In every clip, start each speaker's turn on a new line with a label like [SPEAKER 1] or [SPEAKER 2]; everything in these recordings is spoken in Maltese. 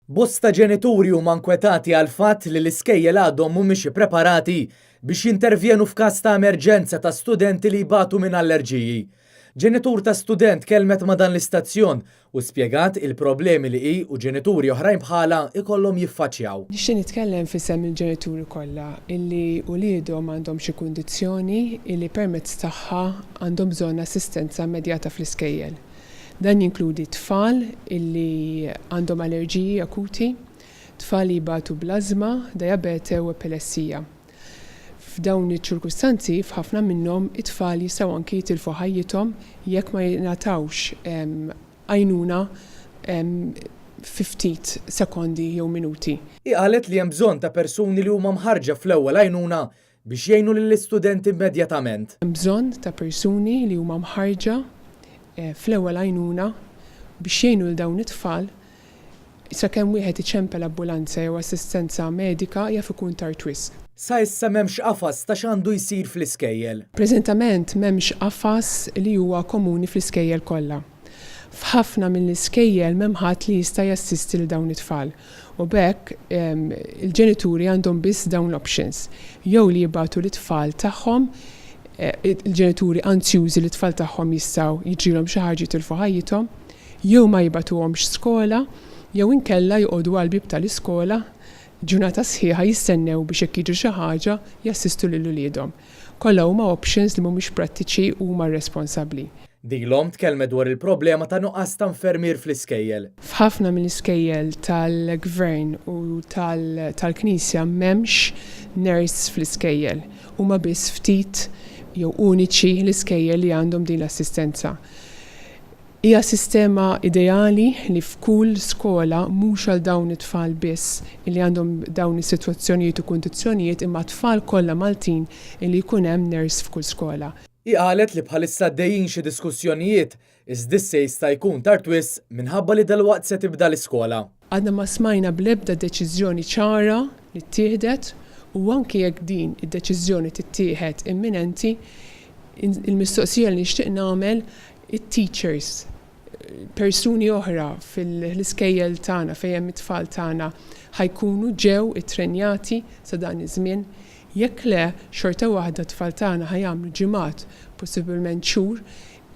[SPEAKER 1] Bosta ġenituri huma nkwetati għal fatt li l-iskejjel għadhom mhumiex ippreparati biex jintervjenu f'każ ta' emerġenza ta' studenti li jbatu minn allerġiji. Ġenitur ta' student kelmet ma' dan l-istazzjon u spjegat il-problemi li hi u ġenituri oħrajn bħala ikollhom jiffaċċjaw.
[SPEAKER 2] Nixtieq nitkellem fisem il-ġenituri kollha illi wliedhom għandhom xi kundizzjoni illi permezz tagħha għandhom bżonn assistenza immedjata fl-iskejjel. Dan jinkludi tfal illi għandhom allerġiji akuti, tfal li jibatu bl-azma, diabete u epilessija. F'dawn iċ-ċirkustanzi f'ħafna minnhom it-tfal jistgħu anki jitilfu ħajjithom jekk ma jingħatawx għajnuna fi ftit sekondi jew minuti.
[SPEAKER 1] Qalet li hemm bżonn ta' persuni li huma mħarġa fl-ewwel għajnuna biex jgħinu lill-istudenti immedjatament.
[SPEAKER 2] Hemm bżonn ta' persuni li huma mħarġa fl-ewwel għajnuna biex jgħinu lil dawn it-tfal sakemm wieħed iċempel ambulanza jew assistenza medika jaf ikun tard wisq.
[SPEAKER 1] Sa issa m'hemmx qafas ta' x'għandu jsir fl-iskejjel.
[SPEAKER 2] Preżentament m'hemmx qafas li huwa komuni fl-iskejjel kollha. F'ħafna mill-iskejjel m'hemm ħadd li jista' jassisti lil dawn it-tfal. U b'hekk il-ġenituri għandhom biss dawn l-options. Jew li jibgħatu l-tfal tagħhom il-ġenituri anzjużi li t-tfal tagħhom jistgħu jiġrilhom xi ħaġa jitilfu ħajjithom, jew ma jibgħatuhomx skola, jew inkella jqogħdu għall-bib tal-iskola ġurnata sħiħa jistennew biex jekk jiġri xi ħaġa jassistu lil uliedhom. Kollha huma options li mhumiex prattiċi u huma responsabbli.
[SPEAKER 1] Dilhom tkellmet dwar il-problema ta' nuqqas ta' infermier fl-iskejjel.
[SPEAKER 2] F'ħafna mill-iskejjel tal-gvern u tal-Knisja m'hemmx nurse fl-iskejjel. Huma biss ftit jew uniċi l-iskejjel li għandhom din l-assistenza. Hija sistema ideali li f'kull skola mhux għal dawn it-tfal biss li għandhom dawn is-sitwazzjonijiet u kundizzjonijiet imma tfal kollha Maltin li jkun hemm nurse f'kull skola.
[SPEAKER 1] Qalet li bħalissa għaddejjin xi diskussjonijiet iżda issa jista' jkun tard wisq minħabba li dalwaqt se tibda l-iskola.
[SPEAKER 2] Għadna ma smajna bl-ebda deċiżjoni ċara li ttieħdet u anke jekk din id-deċiżjoni tittieħed imminenti, il-mistoqsija li nixtieq nagħmel it-teachers, persuni oħra fil-iskejjel tagħna fejn hemm it-tfal tagħna ħajkunu ġew ittrenjati sa dan iż-żmien. Jekk le xorta waħda t-tfal tagħna ħajamlu ġimgħat, possibilment xhur,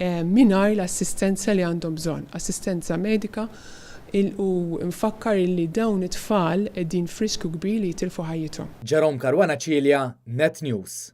[SPEAKER 2] mingħajr l-assistenza li għandhom bżonn, assistenza medika u nfakkar li dawn it-tfal qegħdin f'riskju kbir li jitilfu ħajjithom.
[SPEAKER 1] Jerome Karwana Ċilja, Net News.